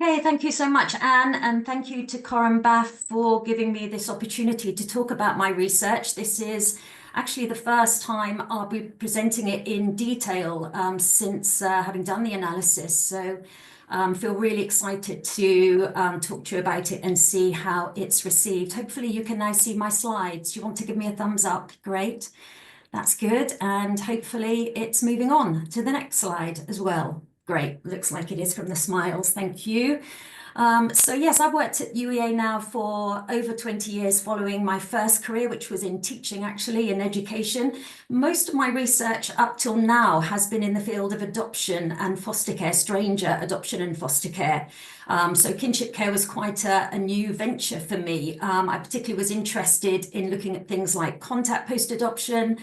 Hey, thank you so much, Anne, and thank you to Coram Bath for giving me this opportunity to talk about my research. This is actually the first time I'll be presenting it in detail since having done the analysis. So feel really excited to talk to you about it and see how it's received. Hopefully you can now see my slides. Do you want to give me a thumbs up? Great. That's good. And hopefully it's moving on to the next slide as well. Great. Looks like it is from the smiles. Thank you. So yes, I've worked at UEA now for over 20 years following my first career, which was in teaching, actually, in education. Most of my research up till now has been in the field of adoption and foster care, stranger adoption and foster care. So kinship care was quite a new venture for me. I particularly was interested in looking at things like contact post-adoption,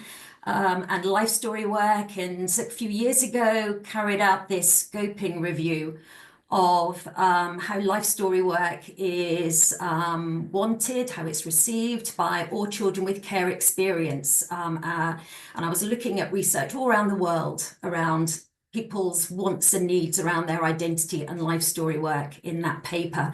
and life story work, and a few years ago carried out this scoping review of how life story work is wanted, how it's received by all children with care experience. And I was looking at research all around the world around people's wants and needs around their identity and life story work in that paper.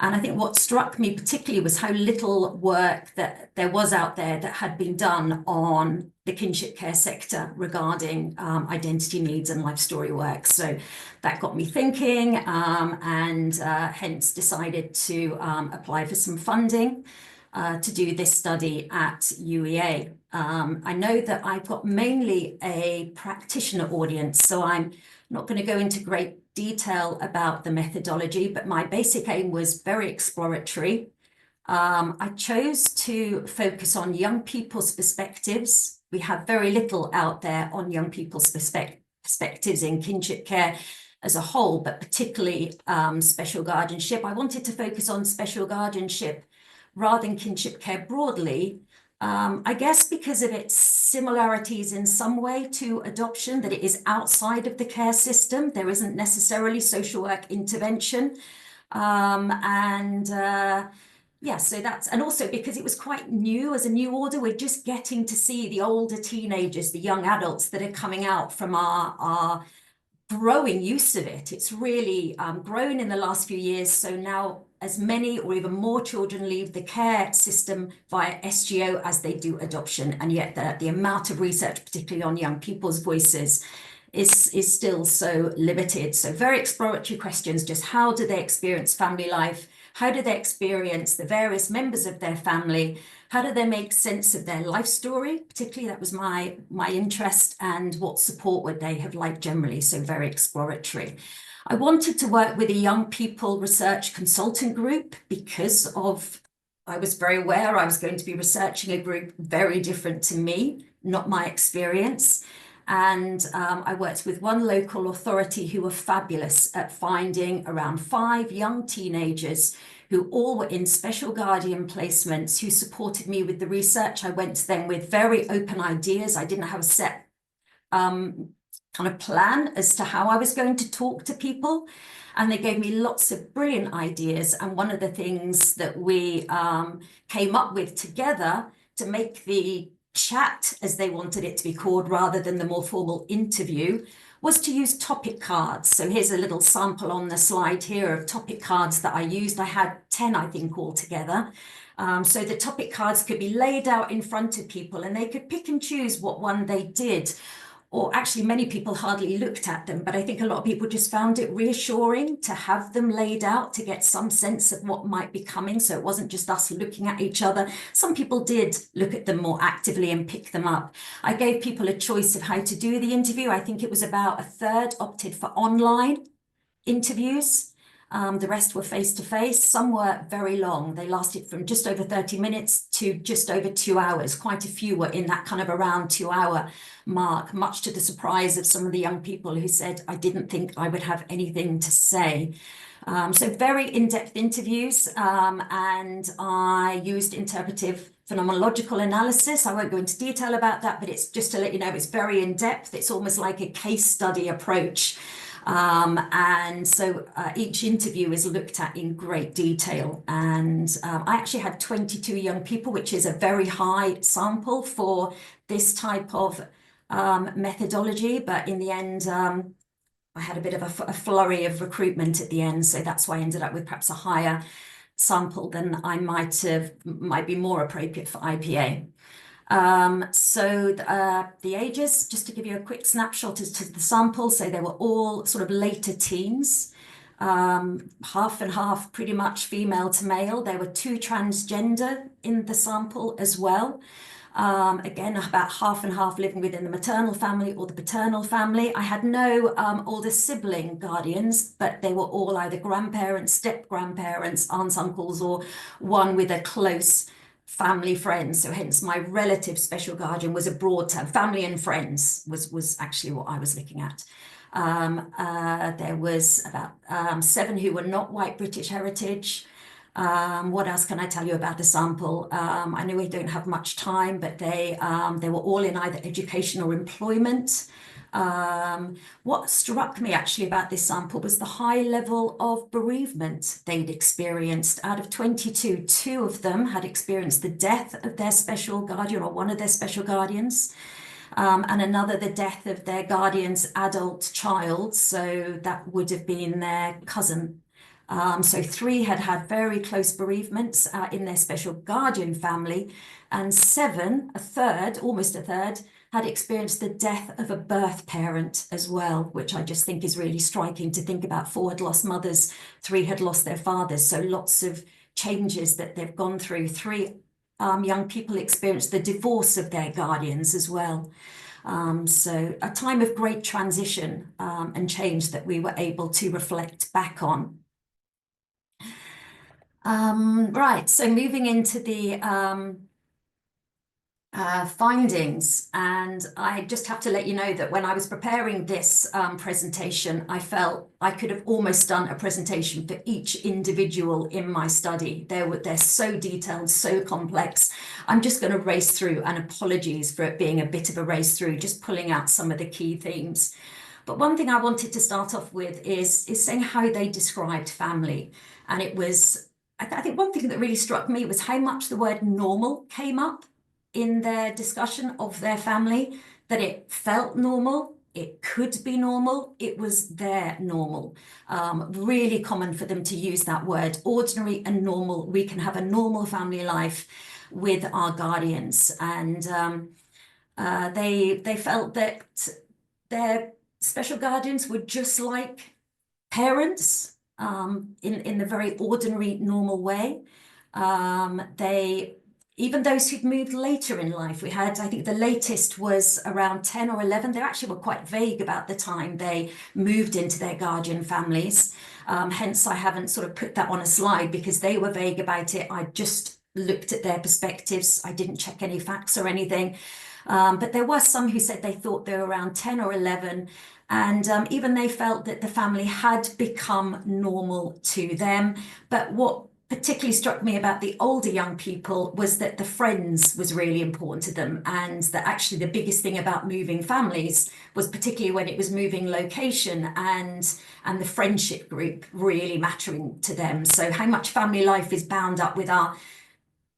And I think what struck me particularly was how little work that there was out there that had been done on the kinship care sector regarding identity needs and life story work. So that got me thinking, and hence decided to apply for some funding to do this study at UEA. I know that I've got mainly a practitioner audience, so I'm not going to go into great detail about the methodology, but my basic aim was very exploratory. I chose to focus on young people's perspectives. We have very little out there on young people's perspectives in kinship care as a whole, but particularly special guardianship. I wanted to focus on special guardianship rather than kinship care broadly, I guess because of its similarities in some way to adoption, that it is outside of the care system. There isn't necessarily social work intervention. Yeah, so that's, and also because it was quite new as a new order, we're just getting to see the older teenagers, the young adults that are coming out from our growing use of it. It's really grown in the last few years. So now as many or even more children leave the care system via SGO as they do adoption. And yet the amount of research, particularly on young people's voices, is still so limited. So very exploratory questions, just how do they experience family life? How do they experience the various members of their family? How do they make sense of their life story? Particularly, that was my interest, and what support would they have liked generally? So very exploratory. I wanted to work with a young people research consultant group because I was very aware I was going to be researching a group very different to me, not my experience. And I worked with one local authority who were fabulous at finding around 5 young teenagers who all were in special guardian placements, who supported me with the research. I went to them with very open ideas. I didn't have a set kind of plan as to how I was going to talk to people. And they gave me lots of brilliant ideas. And one of the things that we came up with together to make the chat, as they wanted it to be called, rather than the more formal interview, was to use topic cards. So here's a little sample on the slide here of topic cards that I used. I had 10, I think, altogether. So the topic cards could be laid out in front of people and they could pick and choose what one they did. Or actually, many people hardly looked at them, but I think a lot of people just found it reassuring to have them laid out to get some sense of what might be coming. So it wasn't just us looking at each other. Some people did look at them more actively and pick them up. I gave people a choice of how to do the interview. I think it was about a third opted for online interviews. The rest were face-to-face. Some were very long. They lasted from just over 30 minutes to just over 2 hours. Quite a few were in that kind of around 2-hour mark, much to the surprise of some of the young people who said, I didn't think I would have anything to say. So very in-depth interviews, and I used interpretive phenomenological analysis. I won't go into detail about that, but it's just to let you know, it's very in-depth. It's almost like a case study approach. And so each interview is looked at in great detail. And I actually had 22 young people, which is a very high sample for this type of methodology. But in the end, I had a bit of a flurry of recruitment at the end, so that's why I ended up with perhaps a higher sample than I might be more appropriate for IPA. The ages, just to give you a quick snapshot as to the sample, so they were all sort of later teens, half and half, pretty much female to male. There were 2 transgender in the sample as well. Again, about half and half living within the maternal family or the paternal family. I had no older sibling guardians, but they were all either grandparents, step-grandparents, aunts, uncles, or one with a close family friend. So hence my relative special guardian was a broad term. Family and friends was actually what I was looking at. There was about 7 who were not white British heritage. What else can I tell you about the sample? I know we don't have much time, but they were all in either education or employment. What struck me actually about this sample was the high level of bereavement they'd experienced. Out of 22, 2 of them had experienced the death of their special guardian or one of their special guardians. And another, the death of their guardian's adult child. So that would have been their cousin. So 3 had had very close bereavements in their special guardian family, and 7, almost a third, had experienced the death of a birth parent as well, which I just think is really striking to think about. 4 had lost mothers, 3 had lost their fathers. So lots of changes that they've gone through. 3 young people experienced the divorce of their guardians as well. So a time of great transition and change that we were able to reflect back on. Right, so moving into the findings, and I just have to let you know that when I was preparing this presentation, I felt I could have almost done a presentation for each individual in my study. They're so detailed, so complex. I'm just going to race through, and apologies for it being a bit of a race through, just pulling out some of the key themes. But one thing I wanted to start off with is saying how they described family. And it was, I think one thing that really struck me was how much the word normal came up in their discussion of their family, that it felt normal, it could be normal, it was their normal. Really common for them to use that word, ordinary and normal. We can have a normal family life with our guardians. And they felt that their special guardians were just like parents in the very ordinary, normal way. Even those who'd moved later in life, we had, I think the latest was around 10 or 11. They actually were quite vague about the time they moved into their guardian families. Hence, I haven't sort of put that on a slide because they were vague about it. I just looked at their perspectives. I didn't check any facts or anything. But there were some who said they thought they were around 10 or 11. And even they felt that the family had become normal to them. But what particularly struck me about the older young people was that the friends was really important to them, and that actually the biggest thing about moving families was particularly when it was moving location and the friendship group really mattering to them. So how much family life is bound up with our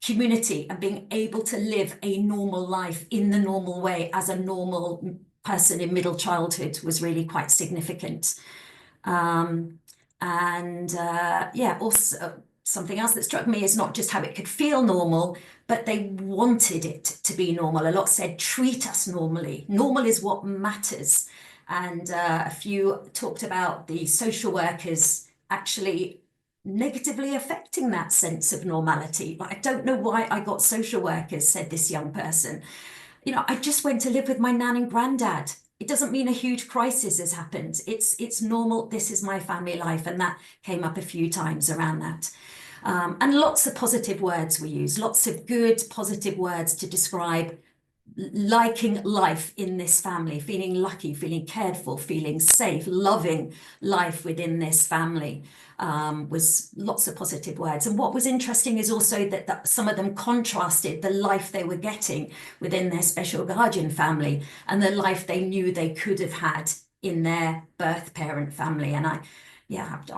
community and being able to live a normal life in the normal way as a normal person in middle childhood was really quite significant. Also something else that struck me is not just how it could feel normal, but they wanted it to be normal. A lot said, treat us normally. Normal is what matters. And a few talked about the social workers actually negatively affecting that sense of normality. Like, I don't know why I got social workers, said this young person. You know, I just went to live with my nan and granddad. It doesn't mean a huge crisis has happened. It's normal. This is my family life. And that came up a few times around that. And lots of positive words were used, lots of good positive words to describe liking life in this family, feeling lucky, feeling cared for, feeling safe, loving life within this family. Was lots of positive words. And what was interesting is also that some of them contrasted the life they were getting within their special guardian family and the life they knew they could have had in their birth parent family. And I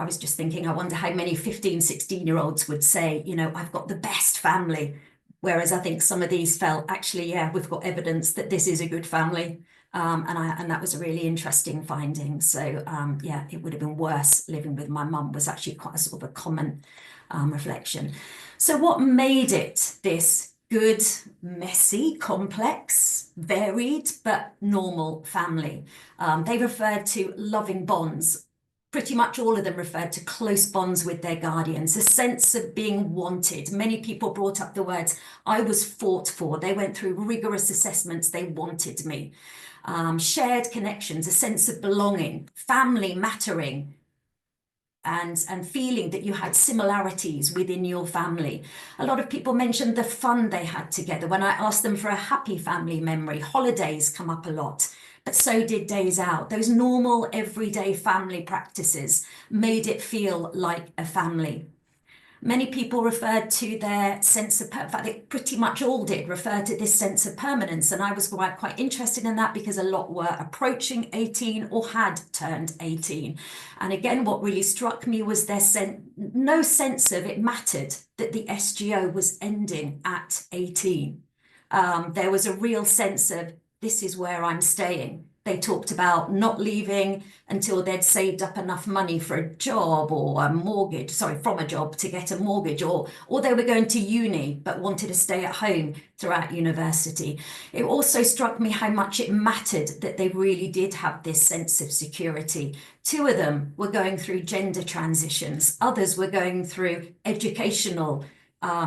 was just thinking, I wonder how many 15, 16-year-olds would say, you know, I've got the best family. Whereas I think some of these felt, actually, yeah, we've got evidence that this is a good family. And that was a really interesting finding. So yeah, it would have been worse living with my mum was actually quite a sort of a common reflection. So what made it this good, messy, complex, varied, but normal family? They referred to loving bonds. Pretty much all of them referred to close bonds with their guardians, a sense of being wanted. Many people brought up the words, I was fought for. They went through rigorous assessments. They wanted me. Shared connections, a sense of belonging, family mattering, and feeling that you had similarities within your family. A lot of people mentioned the fun they had together. When I asked them for a happy family memory, holidays come up a lot, but so did days out. Those normal everyday family practices made it feel like a family. Many people referred to their sense of, in fact, they pretty much all did refer to this sense of permanence. And I was quite interested in that because a lot were approaching 18 or had turned 18. And again, what really struck me was their no sense of it mattered that the SGO was ending at 18. There was a real sense of this is where I'm staying. They talked about not leaving until they'd saved up enough money for a job or a mortgage, sorry, from a job to get a mortgage, or they were going to uni but wanted to stay at home throughout university. It also struck me how much it mattered that they really did have this sense of security. Two of them were going through gender transitions. Others were going through educational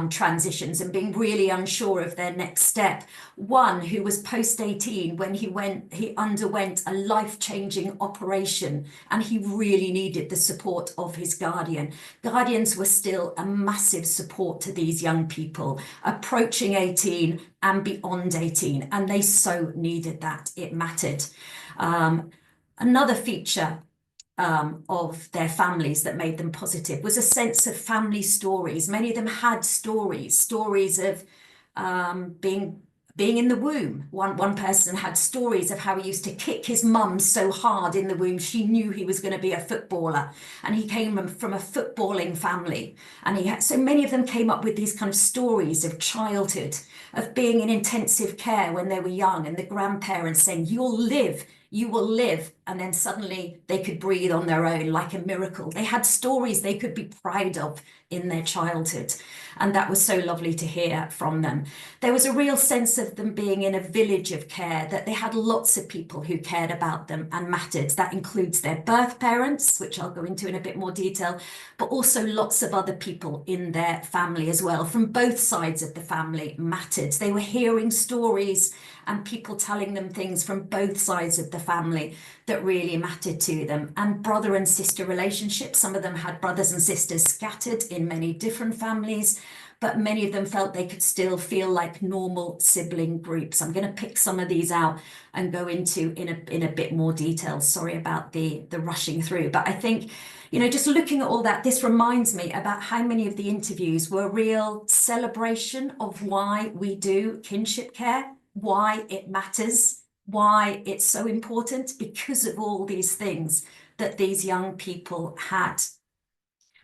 transitions and being really unsure of their next step. One who was post 18 when he underwent a life-changing operation and he really needed the support of his guardian. Guardians were still a massive support to these young people approaching 18 and beyond 18, and they so needed that. It mattered. Another feature of their families that made them positive was a sense of family stories. Many of them had stories of being in the womb. One person had stories of how he used to kick his mum so hard in the womb she knew he was going to be a footballer, and he came from a footballing family. And he had, so many of them came up with these kind of stories of childhood, of being in intensive care when they were young, and the grandparents saying, you'll live, you will live, and then suddenly they could breathe on their own like a miracle. They had stories they could be proud of in their childhood, and that was so lovely to hear from them. There was a real sense of them being in a village of care, that they had lots of people who cared about them and mattered. That includes their birth parents, which I'll go into in a bit more detail, but also lots of other people in their family as well, from both sides of the family mattered. They were hearing stories and people telling them things from both sides of the family that really mattered to them. And brother and sister relationships, some of them had brothers and sisters scattered in many different families, but many of them felt they could still feel like normal sibling groups. I'm going to pick some of these out and go into in a bit more detail. Sorry about the rushing through, but I think, you know, just looking at all that, this reminds me about how many of the interviews were a real celebration of why we do kinship care, why it matters, why it's so important, because of all these things that these young people had.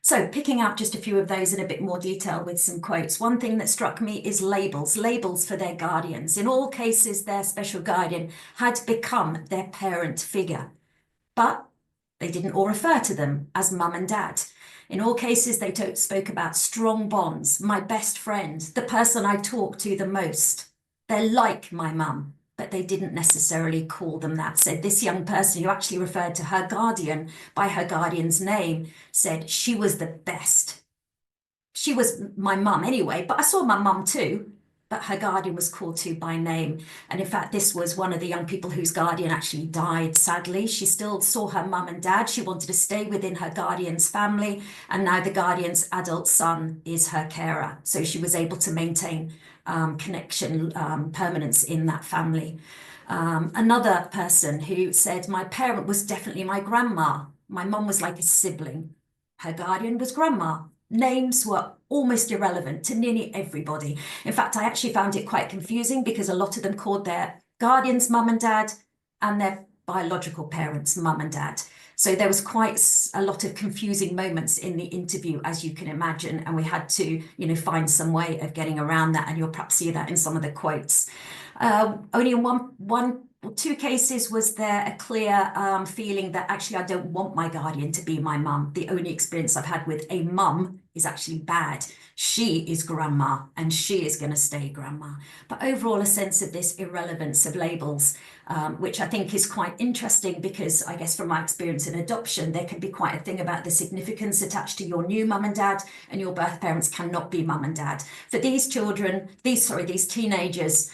So picking out just a few of those in a bit more detail with some quotes. One thing that struck me is labels for their guardians. In all cases, their special guardian had become their parent figure, but they didn't all refer to them as mum and dad. In all cases, they spoke about strong bonds, my best friend, the person I talk to the most. They're like my mum, but they didn't necessarily call them that. So this young person who actually referred to her guardian by her guardian's name said she was the best. She was my mum anyway, but I saw my mum too, but her guardian was called to by name. And in fact, this was one of the young people whose guardian actually died, sadly. She still saw her mum and dad. She wanted to stay within her guardian's family, and now the guardian's adult son is her carer. So she was able to maintain connection, permanence in that family. Another person who said, my parent was definitely my grandma. My mum was like a sibling. Her guardian was grandma. Names were almost irrelevant to nearly everybody. In fact, I actually found it quite confusing because a lot of them called their guardians mum and dad and their biological parents mum and dad. So there was quite a lot of confusing moments in the interview, as you can imagine, and we had to, you know, find some way of getting around that, and you'll perhaps see that in some of the quotes. Only in one two cases was there a clear feeling that actually I don't want my guardian to be my mum. The only experience I've had with a mum is actually bad. She is grandma and she is going to stay grandma. But overall, a sense of this irrelevance of labels, which I think is quite interesting because I guess from my experience in adoption, there can be quite a thing about the significance attached to your new mum and dad, and your birth parents cannot be mum and dad. For these children, these teenagers,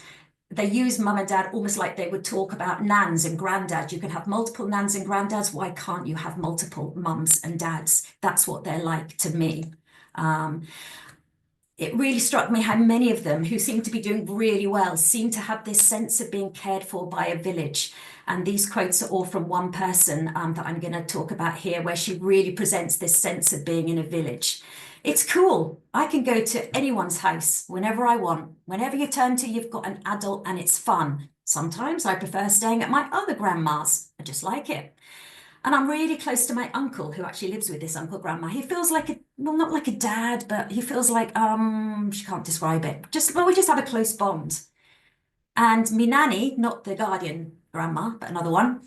they use mum and dad almost like they would talk about nans and granddads. You can have multiple nans and granddads. Why can't you have multiple mums and dads? That's what they're like to me. It really struck me how many of them who seem to be doing really well seem to have this sense of being cared for by a village. And these quotes are all from one person that I'm going to talk about here, where she really presents this sense of being in a village. It's cool. I can go to anyone's house whenever I want. Whenever you turn to, you've got an adult and it's fun. Sometimes I prefer staying at my other grandma's. I just like it. And I'm really close to my uncle, who actually lives with this uncle grandma. He feels like well, not like a dad, but he feels like, she can't describe it. We just have a close bond. And me nanny, not the guardian grandma, but another one,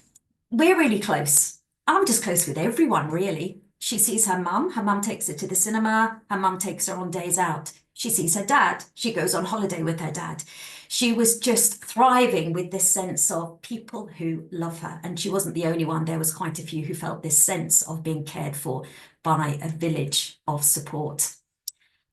we're really close. I'm just close with everyone, really. She sees her mum takes her to the cinema, her mum takes her on days out. She sees her dad, she goes on holiday with her dad. She was just thriving with this sense of people who love her. And she wasn't the only one. There was quite a few who felt this sense of being cared for by a village of support.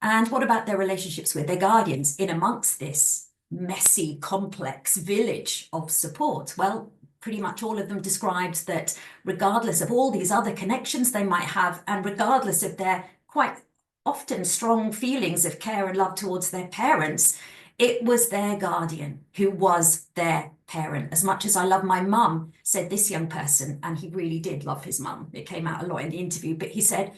And what about their relationships with their guardians in amongst this messy, complex village of support? Well, pretty much all of them described that regardless of all these other connections they might have, and regardless of their quite often strong feelings of care and love towards their parents, it was their guardian who was their parent. As much as I love my mum, said this young person, and he really did love his mum. It came out a lot in the interview, but he said,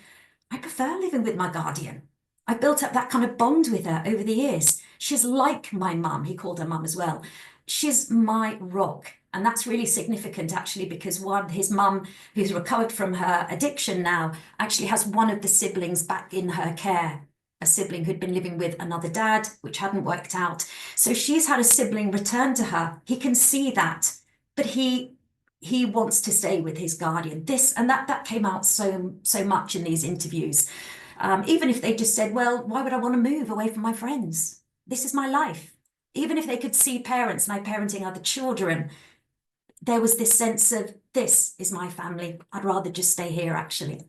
I prefer living with my guardian. I built up that kind of bond with her over the years. She's like my mum. He called her mum as well. She's my rock. And that's really significant, actually, because his mum, who's recovered from her addiction now, actually has one of the siblings back in her care, a sibling who'd been living with another dad, which hadn't worked out. So she's had a sibling return to her. He can see that, but he wants to stay with his guardian. That came out so much in these interviews. Even if they just said, well, why would I want to move away from my friends? This is my life. Even if they could see parents now parenting other children, there was this sense of, this is my family. I'd rather just stay here, actually.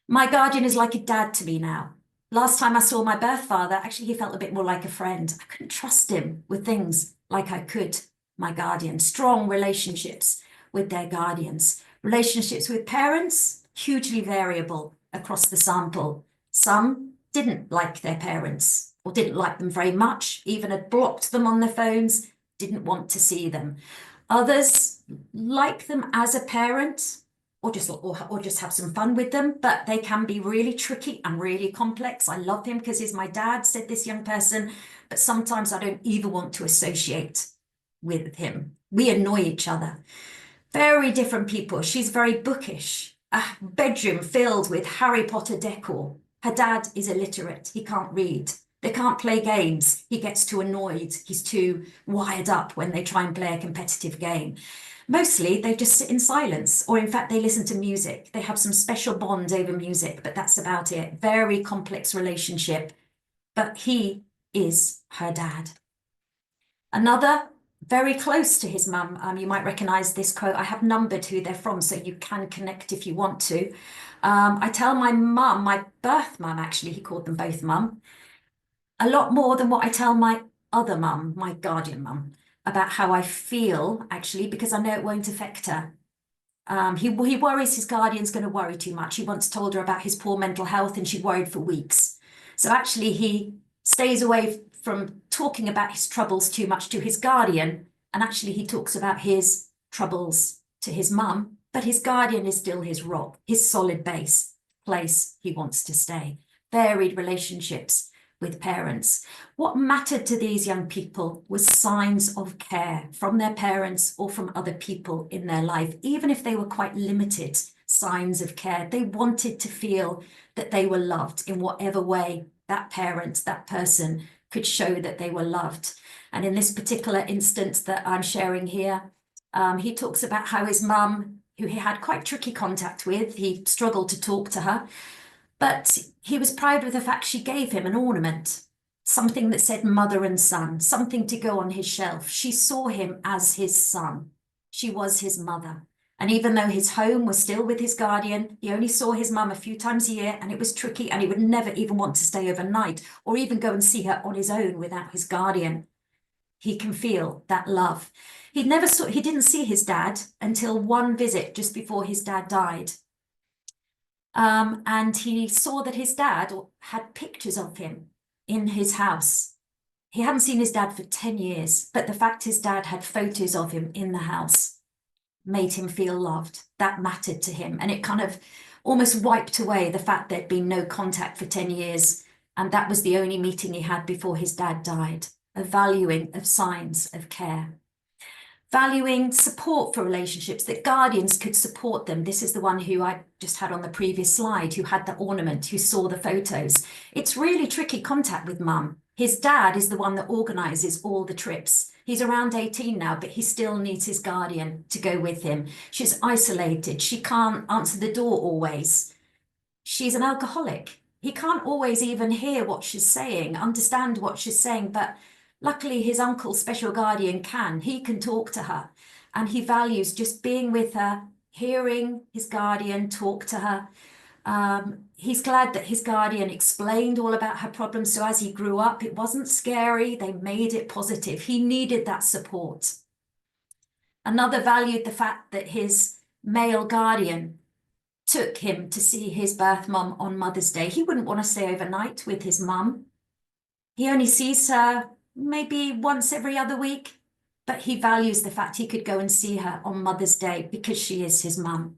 My guardian is like a dad to me now. Last time I saw my birth father, actually, he felt a bit more like a friend. I couldn't trust him with things like I could my guardian. Strong relationships with their guardians. Relationships with parents, hugely variable across the sample. Some didn't like their parents or didn't like them very much, even had blocked them on their phones, didn't want to see them. Others like them as a parent, or just have some fun with them, but they can be really tricky and really complex. I love him because he's my dad, said this young person, but sometimes I don't even want to associate with him. We annoy each other. Very different people. She's very bookish. A bedroom filled with Harry Potter decor. Her dad is illiterate. He can't read. They can't play games. He gets too annoyed. He's too wired up when they try and play a competitive game. Mostly they just sit in silence, or in fact, they listen to music. They have some special bond over music, but that's about it. Very complex relationship, but he is her dad. Another, very close to his mum. You might recognize this quote. I have numbered who they're from, so you can connect if you want to. I tell my mum, my birth mum, actually, he called them both mum, a lot more than what I tell my other mum, my guardian mum, about how I feel, actually, because I know it won't affect her. He worries his guardian's going to worry too much. He once told her about his poor mental health and she worried for weeks. So actually he stays away from talking about his troubles too much to his guardian. And actually he talks about his troubles to his mum, but his guardian is still his rock, his solid base, place he wants to stay. Varied relationships with parents. What mattered to these young people was signs of care from their parents or from other people in their life, even if they were quite limited signs of care. They wanted to feel that they were loved in whatever way that parent, that person could show that they were loved. And in this particular instance that I'm sharing here, He talks about how his mum, who he had quite tricky contact with, he struggled to talk to her, but he was proud of the fact she gave him an ornament, something that said mother and son, something to go on his shelf. She saw him as his son. She was his mother. And even though his home was still with his guardian, he only saw his mum a few times a year, and it was tricky, and he would never even want to stay overnight or even go and see her on his own without his guardian. He can feel that love. He didn't see his dad until one visit just before his dad died. And he saw that his dad had pictures of him in his house. He hadn't seen his dad for 10 years, but the fact his dad had photos of him in the house made him feel loved. That mattered to him. And it kind of almost wiped away the fact there'd been no contact for 10 years. And that was the only meeting he had before his dad died. A valuing of signs of care. Valuing support for relationships, that guardians could support them. This is the one who I just had on the previous slide, who had the ornament, who saw the photos. It's really tricky contact with mum. His dad is the one that organises all the trips. He's around 18 now, but he still needs his guardian to go with him. She's isolated. She can't answer the door always. She's an alcoholic. He can't always even hear what she's saying, understand what she's saying, but luckily his uncle, special guardian, can. He can talk to her, and he values just being with her, hearing his guardian talk to her. He's glad that his guardian explained all about her problems. So as he grew up, it wasn't scary. They made it positive. He needed that support. Another valued the fact that his male guardian took him to see his birth mum on Mother's Day. He wouldn't want to stay overnight with his mum. He only sees her maybe once every other week, but he values the fact he could go and see her on Mother's Day because she is his mum.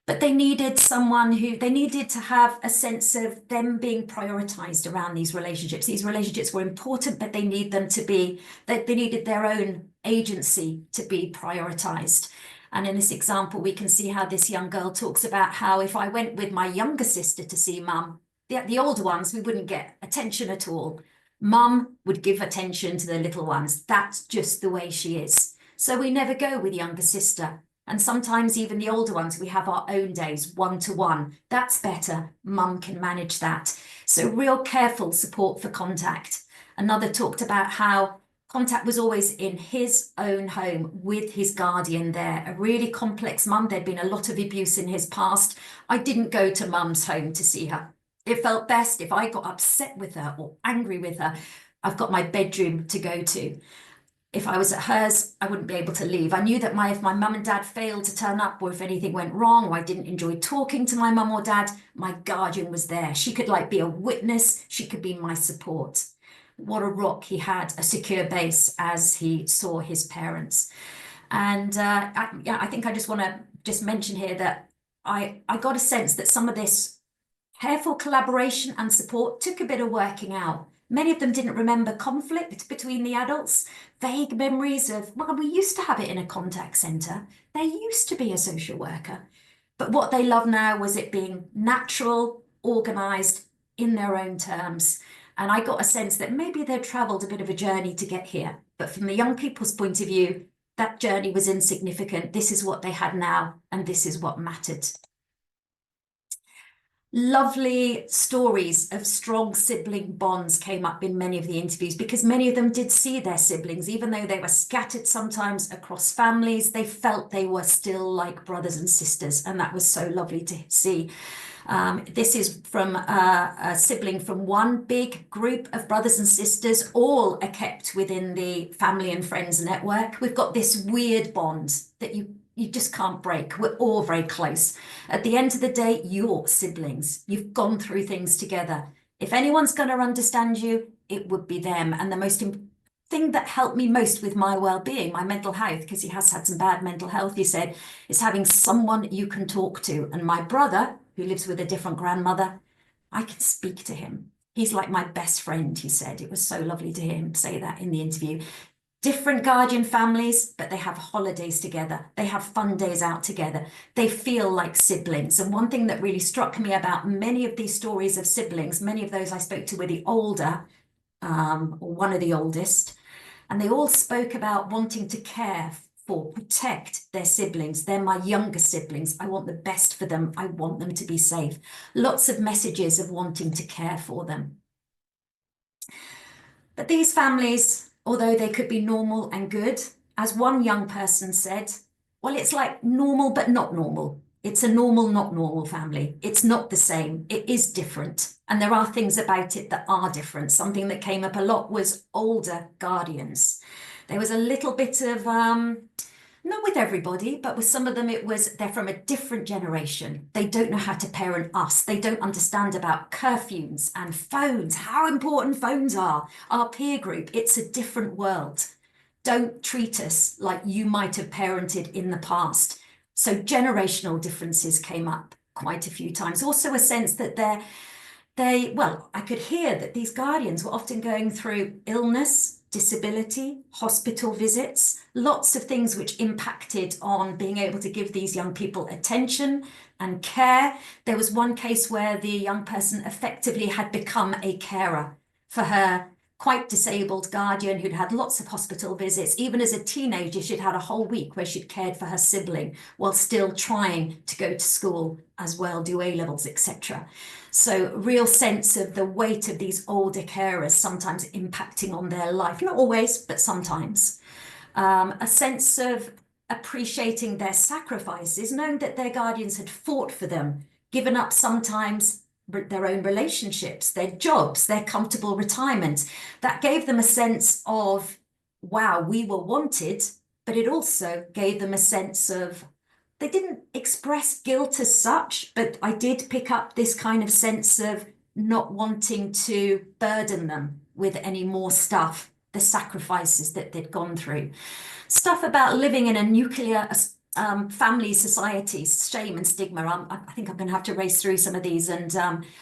But they needed they needed to have a sense of them being prioritized around these relationships. These relationships were important, but they needed their own agency to be prioritized. And in this example, we can see how this young girl talks about how if I went with my younger sister to see mum, the older ones, we wouldn't get attention at all. Mum would give attention to the little ones. That's just the way she is. So we never go with younger sister. And sometimes even the older ones, we have our own days, one-to-one. That's better. Mum can manage that. So real careful support for contact. Another talked about how contact was always in his own home with his guardian there. A really complex mum. There'd been a lot of abuse in his past. I didn't go to mum's home to see her. It felt best if I got upset with her or angry with her, I've got my bedroom to go to. If I was at hers, I wouldn't be able to leave. I knew that if my mum and dad failed to turn up, or if anything went wrong, or I didn't enjoy talking to my mum or dad, my guardian was there. She could be a witness. She could be my support. What a rock he had, a secure base as he saw his parents. And I think I just want to mention here that I got a sense that some of this careful collaboration and support took a bit of working out. Many of them didn't remember conflict between the adults, vague memories of, well, we used to have it in a contact centre. There used to be a social worker. But what they love now was it being natural, organised, in their own terms. And I got a sense that maybe they'd travelled a bit of a journey to get here. But from the young people's point of view, that journey was insignificant. This is what they had now, and this is what mattered. Lovely stories of strong sibling bonds came up in many of the interviews, because many of them did see their siblings, even though they were scattered sometimes across families, they felt they were still like brothers and sisters, and that was so lovely to see. This is from a sibling from one big group of brothers and sisters, all are kept within the family and friends network. We've got this weird bond that you just can't break. We're all very close. At the end of the day, you're siblings. You've gone through things together. If anyone's going to understand you, it would be them. And the most thing that helped me most with my well-being, my mental health, because he has had some bad mental health, he said, is having someone you can talk to. And my brother, who lives with a different grandmother, I can speak to him. He's like my best friend, he said. It was so lovely to hear him say that in the interview. Different guardian families, but they have holidays together. They have fun days out together. They feel like siblings. And one thing that really struck me about many of these stories of siblings, many of those I spoke to were the older, or one of the oldest, and they all spoke about wanting to care for, protect their siblings. They're my younger siblings. I want the best for them. I want them to be safe. Lots of messages of wanting to care for them. But these families, although they could be normal and good, as one young person said, well, it's like normal but not normal. It's a normal, not normal family. It's not the same. It is different. And there are things about it that are different. Something that came up a lot was older guardians. There was a little bit of, not with everybody, but with some of them, it was they're from a different generation. They don't know how to parent us. They don't understand about curfews and phones, how important phones are. Our peer group, it's a different world. Don't treat us like you might have parented in the past. So generational differences came up quite a few times. Also a sense that well, I could hear that these guardians were often going through illness, disability, hospital visits, lots of things which impacted on being able to give these young people attention and care. There was one case where the young person effectively had become a carer for her quite disabled guardian who'd had lots of hospital visits. Even as a teenager, she'd had a whole week where she'd cared for her sibling while still trying to go to school as well, do A-levels, etc. So real sense of the weight of these older carers sometimes impacting on their life, not always, but sometimes. A sense of appreciating their sacrifices, knowing that their guardians had fought for them, given up sometimes their own relationships, their jobs, their comfortable retirement. That gave them a sense of, wow, we were wanted, but it also gave them a sense of, they didn't express guilt as such, but I did pick up this kind of sense of not wanting to burden them with any more stuff, the sacrifices that they'd gone through. Stuff about living in a nuclear family society, shame and stigma. I think I'm going to have to race through some of these, and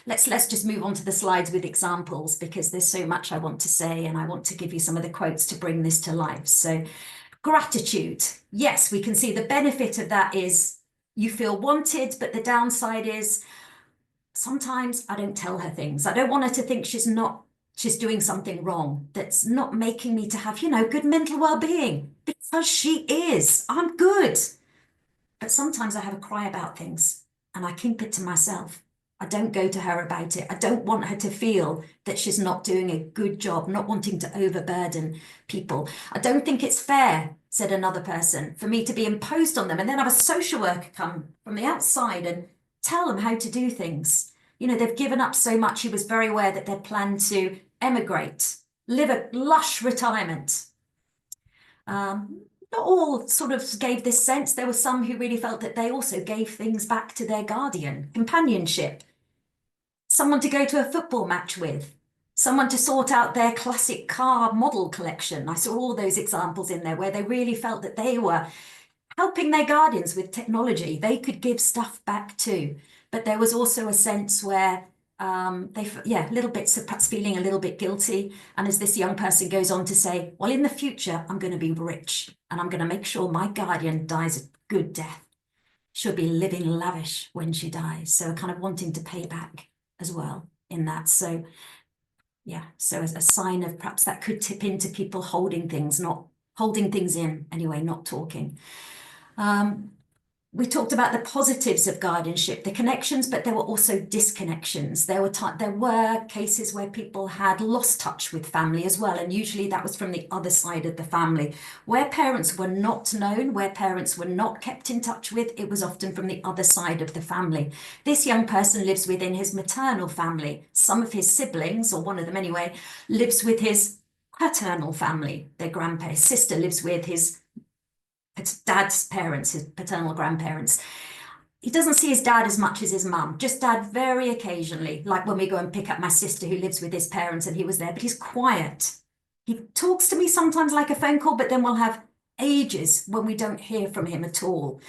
let's just move on to the slides with examples, because there's so much I want to say, and I want to give you some of the quotes to bring this to life. So gratitude. Yes, we can see the benefit of that is you feel wanted, but the downside is sometimes I don't tell her things. I don't want her to think she's doing something wrong that's not making me to have, good mental well-being, because she is. I'm good. But sometimes I have a cry about things and I keep it to myself. I don't go to her about it. I don't want her to feel that she's not doing a good job, not wanting to overburden people. I don't think it's fair, said another person, for me to be imposed on them and then have a social worker come from the outside and tell them how to do things. They've given up so much. He was very aware that they'd planned to emigrate, live a lush retirement. Not all sort of gave this sense. There were some who really felt that they also gave things back to their guardian. Companionship, someone to go to a football match with, someone to sort out their classic car model collection. I saw all those examples in there where they really felt that they were helping their guardians with technology. They could give stuff back too. But there was also a sense where little bits of perhaps feeling a little bit guilty. And as this young person goes on to say, well, in the future, I'm going to be rich and I'm going to make sure my guardian dies a good death. She'll be living lavish when she dies. So kind of wanting to pay back as well in that. So yeah, so as a sign of perhaps that could tip into people holding things, not holding things in anyway, not talking. We talked about the positives of guardianship, the connections, but there were also disconnections. There were cases where people had lost touch with family as well, and usually that was from the other side of the family. Where parents were not known, where parents were not kept in touch with, it was often from the other side of the family. This young person lives within his maternal family. Some of his siblings, or one of them anyway, lives with his paternal family, their grandparents. His sister lives with his dad's parents, his paternal grandparents. He doesn't see his dad as much as his mum, just dad very occasionally, like when we go and pick up my sister who lives with his parents and he was there, but he's quiet. He talks to me sometimes like a phone call, but then we'll have ages when we don't hear from him at all.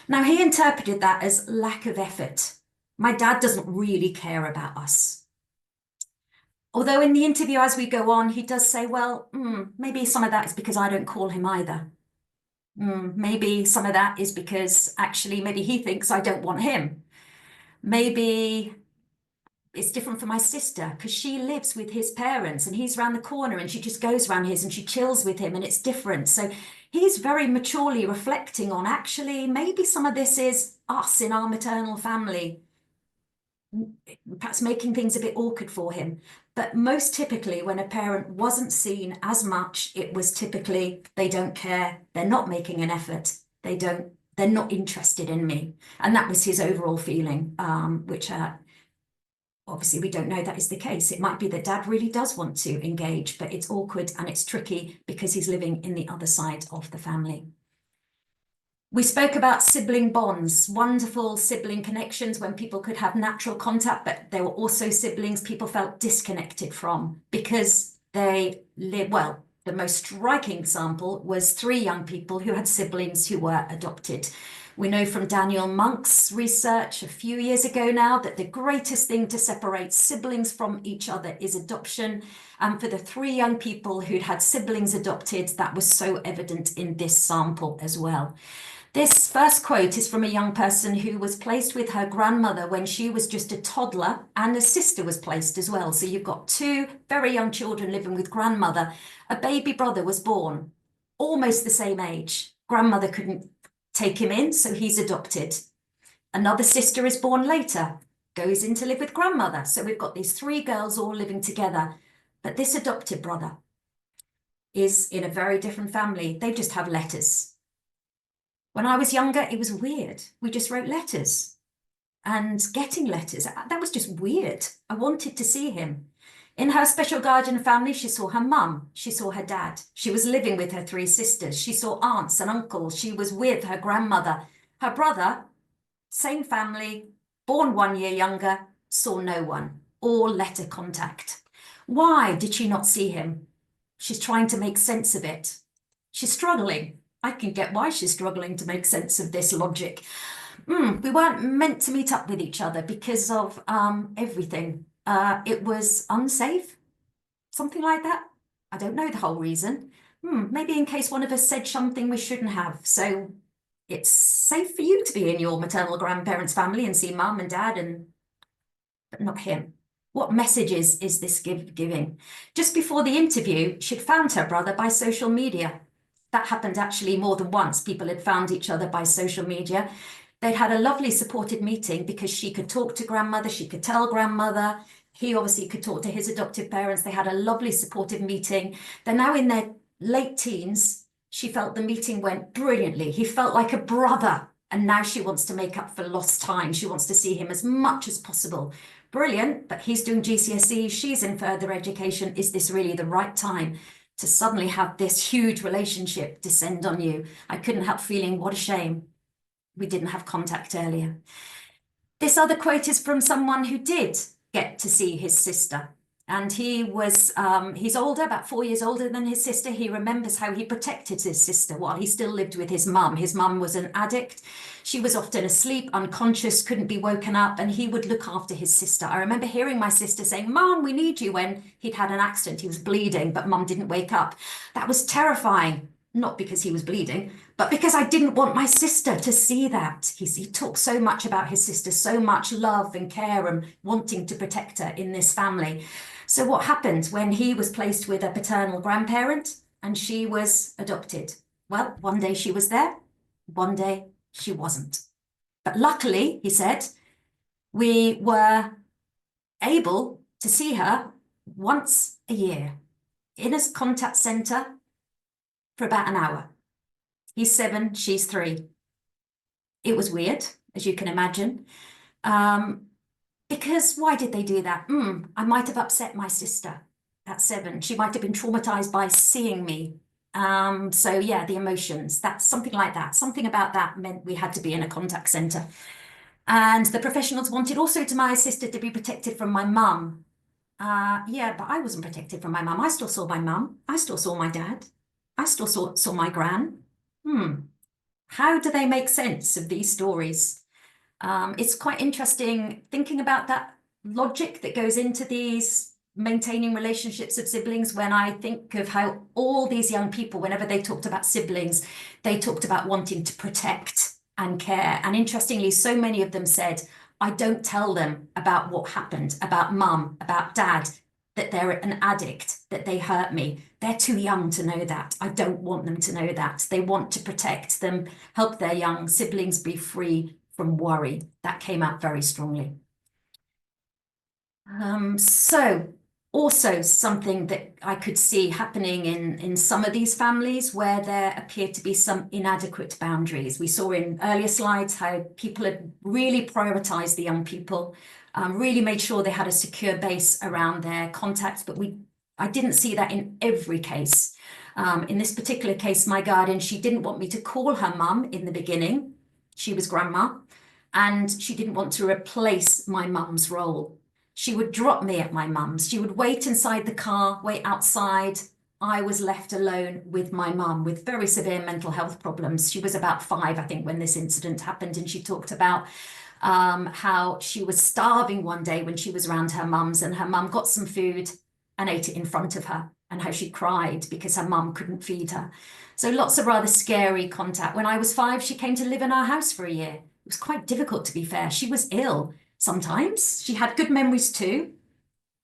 Now, he interpreted that as lack of effort. My dad doesn't really care about us. Although in the interview, as we go on, he does say, well, maybe some of that is because I don't call him either. Maybe some of that is because actually maybe he thinks I don't want him. Maybe it's different for my sister because she lives with his parents and he's around the corner and she just goes around his and she chills with him and it's different. So he's very maturely reflecting on actually, maybe some of this is us in our maternal family, perhaps making things a bit awkward for him. But most typically, when a parent wasn't seen as much, it was typically they don't care, they're not making an effort, they're not interested in me. And that was his overall feeling, which obviously we don't know that is the case. It might be that dad really does want to engage, but it's awkward and it's tricky because he's living in the other side of the family. We spoke about sibling bonds, wonderful sibling connections when people could have natural contact, but there were also siblings people felt disconnected from because they live, well, the most striking example was 3 young people who had siblings who were adopted. We know from Daniel Monk's research a few years ago now that the greatest thing to separate siblings from each other is adoption. And for the 3 young people who'd had siblings adopted, that was so evident in this sample as well. This first quote is from a young person who was placed with her grandmother when she was just a toddler, and a sister was placed as well. So you've got 2 very young children living with grandmother. A baby brother was born, almost the same age. Grandmother couldn't take him in, so he's adopted. Another sister is born later, goes in to live with grandmother. So we've got these 3 girls all living together. But this adopted brother is in a very different family. They just have letters. When I was younger, it was weird. We just wrote letters, and getting letters, that was just weird. I wanted to see him. In her special guardian family, she saw her mum, she saw her dad. She was living with her 3 sisters. She saw aunts and uncles. She was with her grandmother. Her brother, same family, born 1 year younger, saw no one, all letter contact. Why did she not see him? She's trying to make sense of it. She's struggling. I can get why she's struggling to make sense of this logic. We weren't meant to meet up with each other because of everything. It was unsafe, something like that. I don't know the whole reason. Maybe in case one of us said something we shouldn't have. So it's safe for you to be in your maternal grandparents' family and see mum and dad, but not him. What messages is this giving? Just before the interview, she'd found her brother by social media. That happened actually more than once. People had found each other by social media. They'd had a lovely supported meeting because she could talk to grandmother, she could tell grandmother, he obviously could talk to his adoptive parents. They had a lovely supportive meeting. They're now in their late teens. She felt the meeting went brilliantly. He felt like a brother, and now she wants to make up for lost time. She wants to see him as much as possible. Brilliant, but he's doing GCSE, she's in further education. Is this really the right time to suddenly have this huge relationship descend on you? I couldn't help feeling what a shame we didn't have contact earlier. This other quote is from someone who did get to see his sister. And he was, he's older, about 4 years older than his sister. He remembers how he protected his sister while he still lived with his mum. His mum was an addict. She was often asleep, unconscious, couldn't be woken up, and he would look after his sister. I remember hearing my sister saying, "Mum, we need you," when he'd had an accident. He was bleeding, but mum didn't wake up. That was terrifying, not because he was bleeding, but because I didn't want my sister to see that. He talked so much about his sister, so much love and care and wanting to protect her in this family. So what happened when he was placed with a paternal grandparent and she was adopted? Well, one day she was there, one day she wasn't. But luckily, he said, we were able to see her once a year in a contact centre for about an hour. He's 7, she's 3. It was weird, as you can imagine. Because why did they do that? I might have upset my sister at 7. She might have been traumatized by seeing me. So yeah, the emotions, that's something like that. Something about that meant we had to be in a contact centre. And the professionals wanted also to my sister to be protected from my mum. Yeah, but I wasn't protected from my mum. I still saw my mum. I still saw my dad. I still saw my gran. How do they make sense of these stories? It's quite interesting thinking about that logic that goes into these maintaining relationships of siblings. When I think of how all these young people, whenever they talked about siblings, they talked about wanting to protect and care. And interestingly, so many of them said, I don't tell them about what happened, about mum, about dad. that they're an addict, that they hurt me. They're too young to know that. I don't want them to know that. They want to protect them, help their young siblings be free from worry. That came out very strongly. So also something that I could see happening in some of these families where there appeared to be some inadequate boundaries. We saw in earlier slides how people had really prioritized the young people, really made sure they had a secure base around their contacts, but I didn't see that in every case. In this particular case, my guardian, she didn't want me to call her mum in the beginning. She was grandma, and she didn't want to replace my mum's role. She would drop me at my mum's. She would wait inside the car, wait outside. I was left alone with my mum with very severe mental health problems. She was about 5, I think, when this incident happened, and she talked about how she was starving one day when she was around her mum's, and her mum got some food and ate it in front of her, and how she cried because her mum couldn't feed her. So lots of rather scary contact. When I was 5, she came to live in our house for a year. It was quite difficult, to be fair. She was ill sometimes. She had good memories too,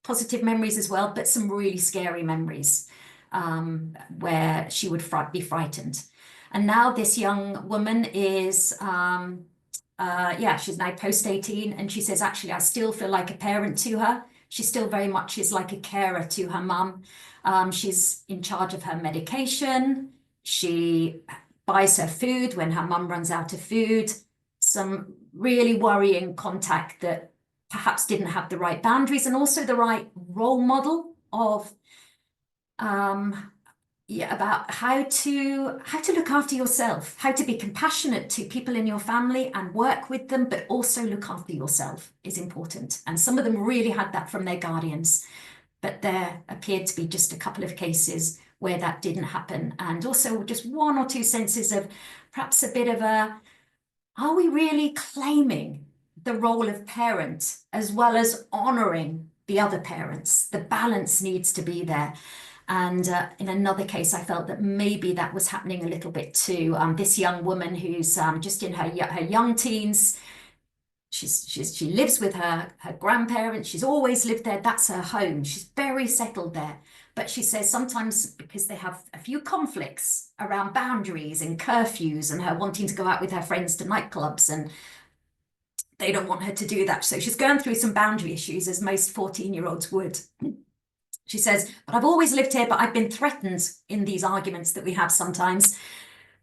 positive memories as well, but some really scary memories where she would be frightened. And now this young woman is, she's now post 18, and she says, actually, I still feel like a parent to her. She still very much is like a carer to her mum. She's in charge of her medication. She buys her food when her mum runs out of food. Some really worrying contact that perhaps didn't have the right boundaries and also the right role model of about how to look after yourself, how to be compassionate to people in your family and work with them, but also look after yourself is important. And some of them really had that from their guardians, but there appeared to be just a couple of cases where that didn't happen. And also just 1 or 2 senses of perhaps a bit of are we really claiming the role of parent as well as honoring the other parents? The balance needs to be there. And in another case, I felt that maybe that was happening a little bit too. This young woman who's just in her young teens, she lives with her grandparents. She's always lived there. That's her home. She's very settled there. But she says sometimes because they have a few conflicts around boundaries and curfews and her wanting to go out with her friends to nightclubs, and they don't want her to do that. So she's going through some boundary issues, as most 14-year-olds would. She says, but I've always lived here, but I've been threatened in these arguments that we have sometimes,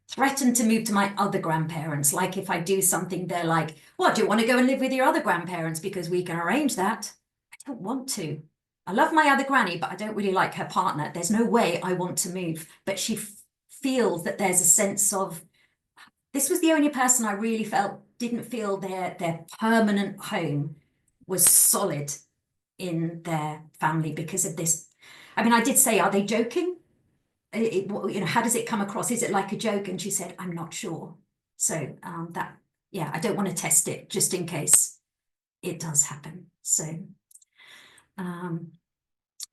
threatened to move to my other grandparents. Like if I do something, they're like, well, do you want to go and live with your other grandparents? Because we can arrange that. I don't want to. I love my other granny, but I don't really like her partner. There's no way I want to move. But she feels that there's a sense of, this was the only person I really felt didn't feel their permanent home was solid in their family because of this. I mean, I did say, are they joking? How does it come across? Is it like a joke? And she said, I'm not sure. So I don't want to test it just in case it does happen. So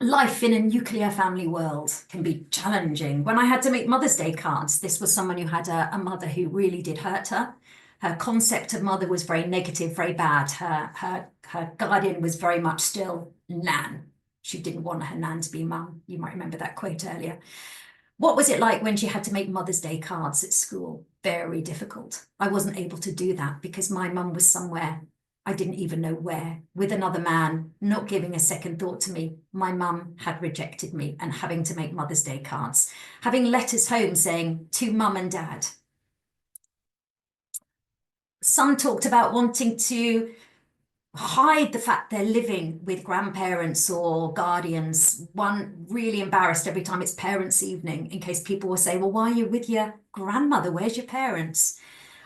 life in a nuclear family world can be challenging. When I had to make Mother's Day cards, this was someone who had a mother who really did hurt her. Her concept of mother was very negative, very bad. Her guardian was very much still Nan. She didn't want her Nan to be mum. You might remember that quote earlier. What was it like when she had to make Mother's Day cards at school? Very difficult. I wasn't able to do that because my mum was somewhere, I didn't even know where, with another man, not giving a second thought to me. My mum had rejected me and having to make Mother's Day cards, having letters home saying to mum and dad. Some talked about wanting to hide the fact they're living with grandparents or guardians. One really embarrassed every time it's parents' evening in case people will say, well, why are you with your grandmother? Where's your parents?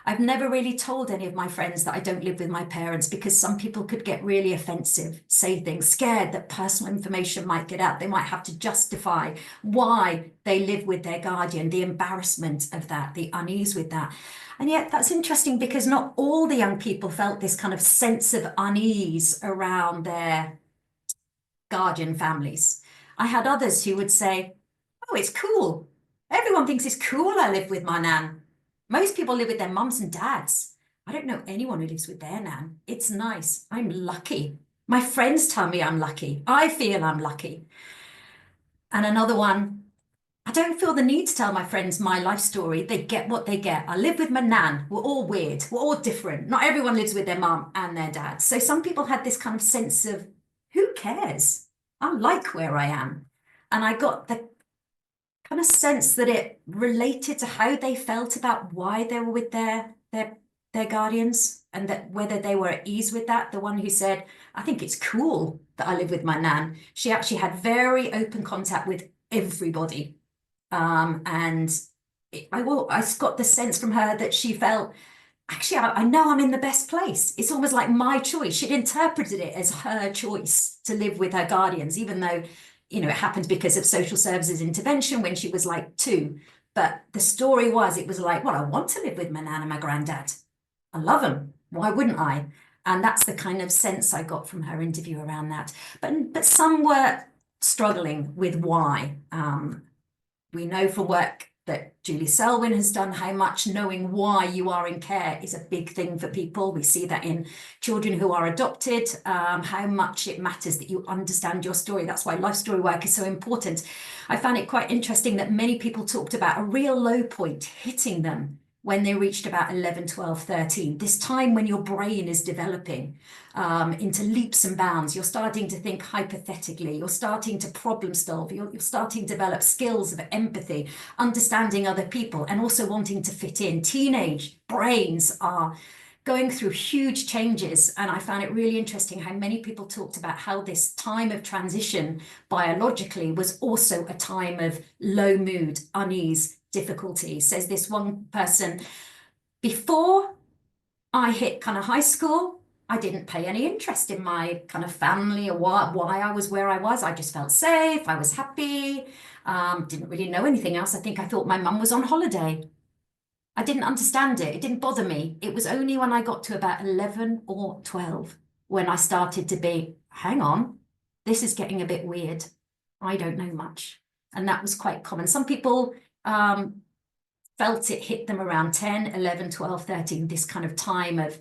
I've never really told any of my friends that I don't live with my parents because some people could get really offensive, say things, scared that personal information might get out. They might have to justify why they live with their guardian, the embarrassment of that, the unease with that. And yet that's interesting because not all the young people felt this kind of sense of unease around their guardian families. I had others who would say, oh, it's cool. Everyone thinks it's cool I live with my nan. Most people live with their mums and dads. I don't know anyone who lives with their nan. It's nice. I'm lucky. My friends tell me I'm lucky. I feel I'm lucky. And another one, I don't feel the need to tell my friends my life story. They get what they get. I live with my nan. We're all weird. We're all different. Not everyone lives with their mum and their dad. So some people had this kind of sense of, who cares? I like where I am. And I got the kind of sense that it related to how they felt about why they were with their guardians, and that whether they were at ease with that. The one who said, I think it's cool that I live with my nan. She actually had very open contact with everybody. And I got the sense from her that she felt, actually, I know I'm in the best place. It's almost like my choice. She'd interpreted it as her choice to live with her guardians, even though, it happened because of social services intervention when she was like 2. But the story was, it was like, well, I want to live with my nan and my granddad. I love them. Why wouldn't I? And that's the kind of sense I got from her interview around that. But some were struggling with why. We know from work that Julie Selwyn has done how much knowing why you are in care is a big thing for people. We see that in children who are adopted, how much it matters that you understand your story. That's why life story work is so important. I found it quite interesting that many people talked about a real low point hitting them when they reached about 11, 12, 13, this time when your brain is developing into leaps and bounds. You're starting to think hypothetically, you're starting to problem solve, you're starting to develop skills of empathy, understanding other people, and also wanting to fit in. Teenage brains are going through huge changes. And I found it really interesting how many people talked about how this time of transition biologically was also a time of low mood, unease, difficulty. Says this one person, before I hit kind of high school, I didn't pay any interest in my kind of family or why I was where I was. I just felt safe. I was happy. Didn't really know anything else. I think I thought my mum was on holiday. I didn't understand it. It didn't bother me. It was only when I got to about 11 or 12 when I started to be, hang on, this is getting a bit weird. I don't know much. And that was quite common. Some people felt it hit them around 10, 11, 12, 13, this kind of time of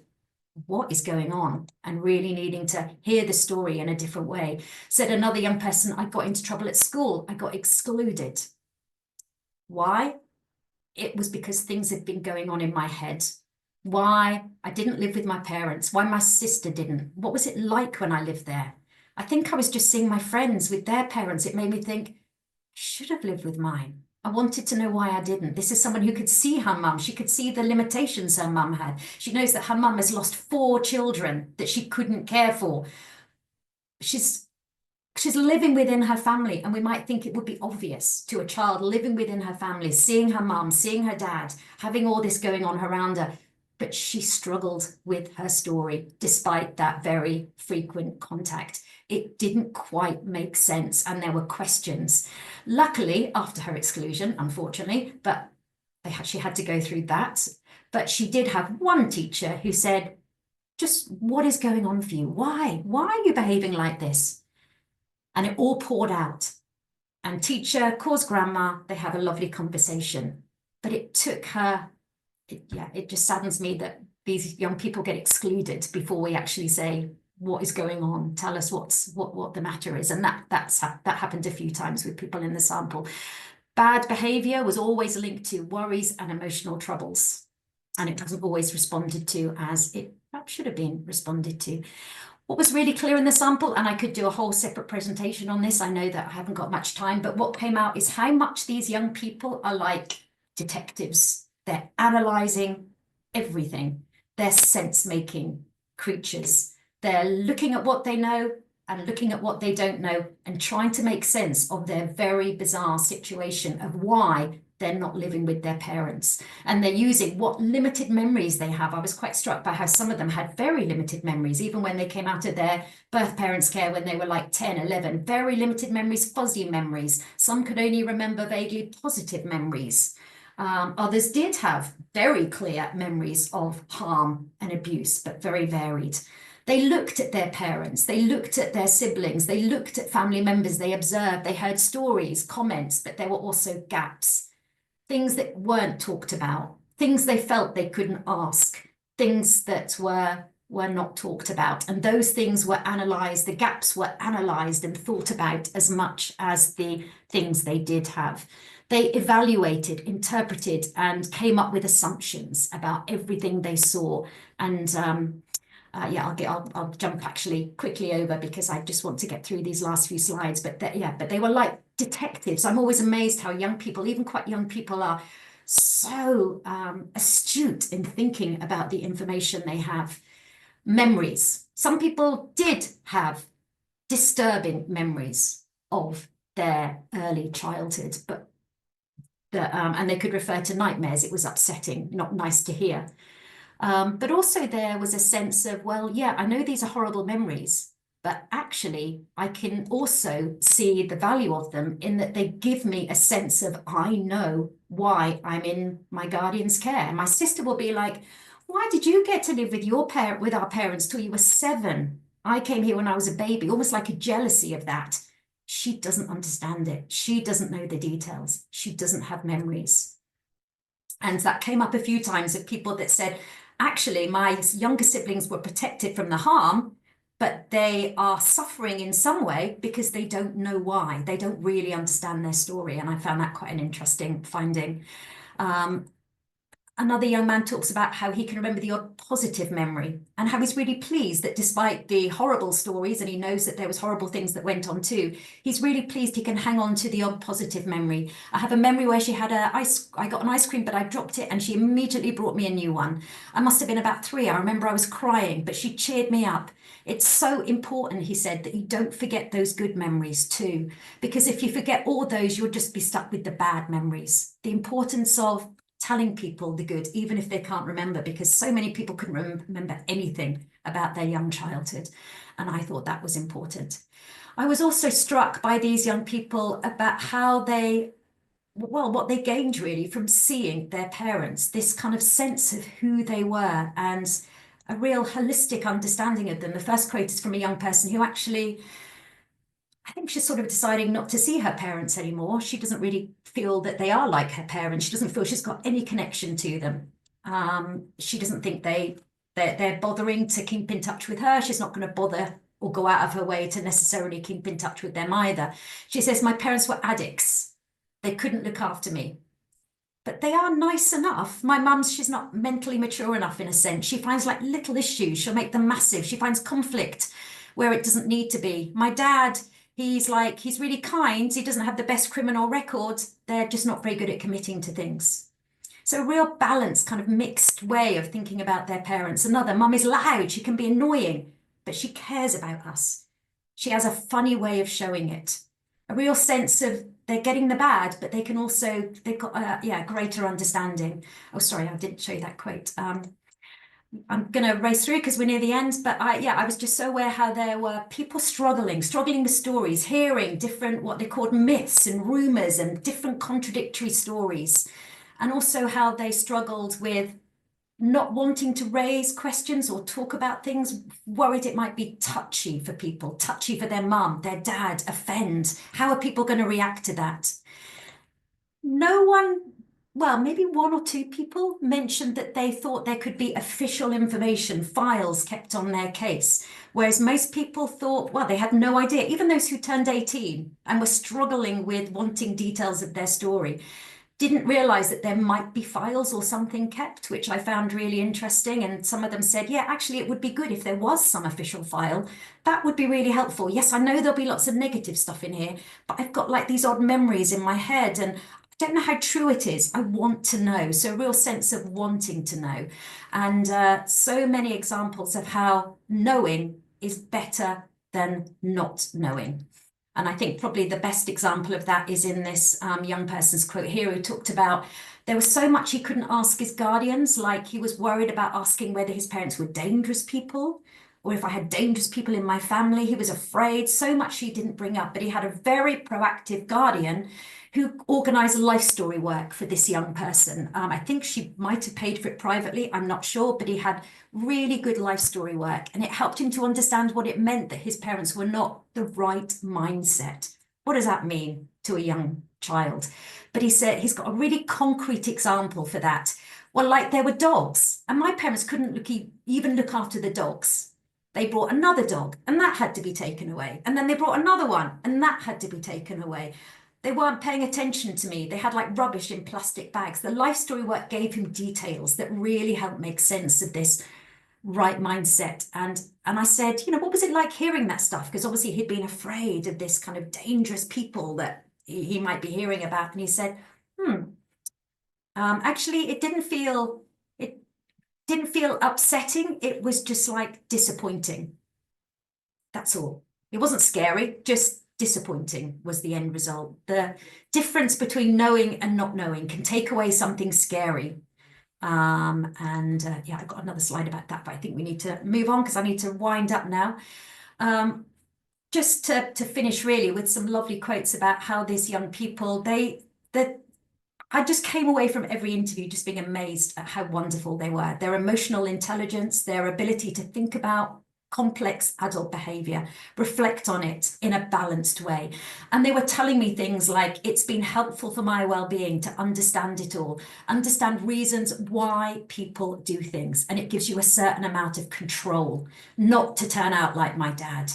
what is going on, and really needing to hear the story in a different way. Said another young person, I got into trouble at school. I got excluded. Why? It was because things had been going on in my head. Why? I didn't live with my parents. Why my sister didn't? What was it like when I lived there? I think I was just seeing my friends with their parents. It made me think, I should have lived with mine. I wanted to know why I didn't. This is someone who could see her mum. She could see the limitations her mum had. She knows that her mum has lost 4 children that she couldn't care for. She's living within her family, and we might think it would be obvious to a child living within her family, seeing her mum, seeing her dad, having all this going on around her. But she struggled with her story despite that very frequent contact. It didn't quite make sense, and there were questions. Luckily, after her exclusion, unfortunately, but she had to go through that. But she did have one teacher who said, just what is going on for you? Why? Why are you behaving like this? And it all poured out. And teacher calls grandma, they have a lovely conversation. But it took her, it just saddens me that these young people get excluded before we actually say, what is going on? Tell us what the matter is. And that happened a few times with people in the sample. Bad behavior was always linked to worries and emotional troubles. And it wasn't always responded to as it perhaps should have been responded to. What was really clear in the sample, and I could do a whole separate presentation on this, I know that I haven't got much time, but what came out is how much these young people are like detectives. They're analysing everything. They're sense-making creatures. They're looking at what they know and looking at what they don't know and trying to make sense of their very bizarre situation of why they're not living with their parents. And they're using what limited memories they have. I was quite struck by how some of them had very limited memories, even when they came out of their birth parents' care when they were like 10, 11, very limited memories, fuzzy memories. Some could only remember vaguely positive memories. Others did have very clear memories of harm and abuse, but very varied. They looked at their parents, they looked at their siblings, they looked at family members, they observed, they heard stories, comments, but there were also gaps. Things that weren't talked about, things they felt they couldn't ask, things that were were not talked about. And those things were analysed, the gaps were analysed and thought about as much as the things they did have. They evaluated, interpreted, and came up with assumptions about everything they saw. And yeah, I'll jump actually quickly over because I just want to get through these last few slides. But but they were like detectives. I'm always amazed how young people, even quite young people, are so astute in thinking about the information they have. Memories. Some people did have disturbing memories of their early childhood, but and they could refer to nightmares. It was upsetting, not nice to hear. But also there was a sense of, well, yeah, I know these are horrible memories, but actually I can also see the value of them in that they give me a sense of, I know why I'm in my guardian's care. My sister will be like, why did you get to live with our parents till you were 7? I came here when I was a baby, almost like a jealousy of that. She doesn't understand it. She doesn't know the details. She doesn't have memories. And that came up a few times of people that said, actually, my younger siblings were protected from the harm, but they are suffering in some way because they don't know why. They don't really understand their story. And I found that quite an interesting finding. Another young man talks about how he can remember the odd positive memory and how he's really pleased that despite the horrible stories, and he knows that there was horrible things that went on too, he's really pleased he can hang on to the odd positive memory. I have a memory where she had I got an ice cream, but I dropped it and she immediately brought me a new one. I must have been about 3. I remember I was crying, but she cheered me up. It's so important, he said, that you don't forget those good memories too, because if you forget all those, you'll just be stuck with the bad memories. The importance of telling people the good, even if they can't remember, because so many people couldn't remember anything about their young childhood. And I thought that was important. I was also struck by these young people about how what they gained really from seeing their parents, this kind of sense of who they were and a real holistic understanding of them. The first quote is from a young person who actually, I think she's sort of deciding not to see her parents anymore. She doesn't really feel that they are like her parents. She doesn't feel she's got any connection to them. She doesn't think they're bothering to keep in touch with her. She's not going to bother or go out of her way to necessarily keep in touch with them either. She says, my parents were addicts. They couldn't look after me. But they are nice enough. My mum's, she's not mentally mature enough in a sense. She finds like little issues. She'll make them massive. She finds conflict where it doesn't need to be. My dad, he's really kind. He doesn't have the best criminal record. They're just not very good at committing to things. So a real balanced, kind of mixed way of thinking about their parents. Another, mum is loud. She can be annoying, but she cares about us. She has a funny way of showing it. A real sense of they're getting the bad, but they can also, they've got greater understanding. Oh, sorry, I didn't show you that quote. I'm going to race through because we're near the end, but I was just so aware how there were people struggling with stories, hearing different, what they called myths and rumors and different contradictory stories, and also how they struggled with not wanting to raise questions or talk about things, worried it might be touchy for people, touchy for their mum, their dad, offend. How are people going to react to that? No one, well, maybe 1 or 2 people mentioned that they thought there could be official information, files kept on their case, whereas most people thought, well, they had no idea, even those who turned 18 and were struggling with wanting details of their story, didn't realize that there might be files or something kept, which I found really interesting. And some of them said, yeah, actually, it would be good if there was some official file. That would be really helpful. Yes, I know there'll be lots of negative stuff in here, but I've got like these odd memories in my head and I don't know how true it is. I want to know. So a real sense of wanting to know. And so many examples of how knowing is better than not knowing. And I think probably the best example of that is in this young person's quote here, who talked about there was so much he couldn't ask his guardians, like he was worried about asking whether his parents were dangerous people, or if I had dangerous people in my family. He was afraid, so much he didn't bring up, but he had a very proactive guardian who organised life story work for this young person. I think she might have paid for it privately, I'm not sure, but he had really good life story work, and it helped him to understand what it meant that his parents were not the right mindset. What does that mean to a young child? But he said he's got a really concrete example for that, Well, like there were dogs, and my parents couldn't even look after the dogs. They brought another dog, and that had to be taken away. And then they brought another one, and that had to be taken away. They weren't paying attention to me. They had like rubbish in plastic bags. The life story work gave him details that really helped make sense of this right mindset. And I said, you know, what was it like hearing that stuff? Because obviously he'd been afraid of this kind of dangerous people that he might be hearing about. And he said, actually, it didn't feel upsetting. It was just like disappointing. That's all. It wasn't scary, just disappointing was the end result. The difference between knowing and not knowing can take away something scary. Yeah, I've got another slide about that, but I think we need to move on because I need to wind up now. Just to finish really with some lovely quotes about how these young people, I just came away from every interview just being amazed at how wonderful they were. Their emotional intelligence, their ability to think about complex adult behavior, reflect on it in a balanced way. And they were telling me things like, it's been helpful for my well-being to understand it all, understand reasons why people do things. And it gives you a certain amount of control, not to turn out like my dad,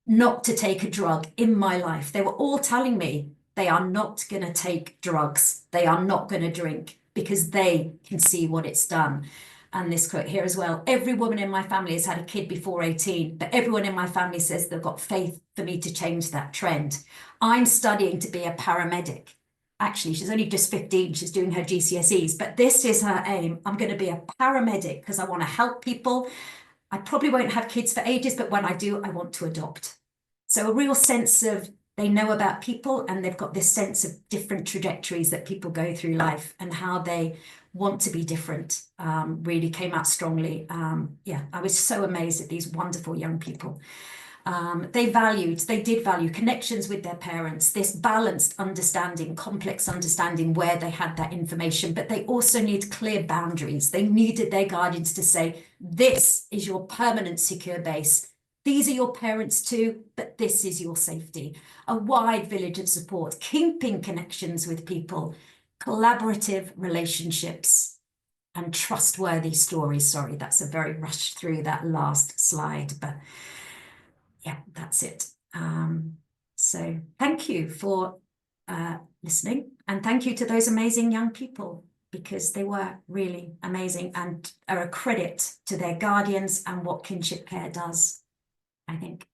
not to take a drug in my life. They were all telling me they are not going to take drugs. They are not going to drink because they can see what it's done. And this quote here as well, every woman in my family has had a kid before 18, but everyone in my family says they've got faith for me to change that trend. I'm studying to be a paramedic. Actually, she's only just 15. She's doing her GCSEs, but this is her aim. I'm going to be a paramedic because I want to help people. I probably won't have kids for ages, but when I do, I want to adopt. So a real sense of they know about people and they've got this sense of different trajectories that people go through life and how they want to be different really came out strongly. Yeah, I was so amazed at these wonderful young people. They did value connections with their parents, this balanced understanding, complex understanding where they had that information, but they also need clear boundaries. They needed their guardians to say, this is your permanent secure base. These are your parents too, but this is your safety. A wide village of support, keeping connections with people, collaborative relationships, and trustworthy stories. Sorry, that's a very rush through that last slide, but yeah, that's it. So thank you for listening, and thank you to those amazing young people, because they were really amazing and are a credit to their guardians and what kinship care does, I think.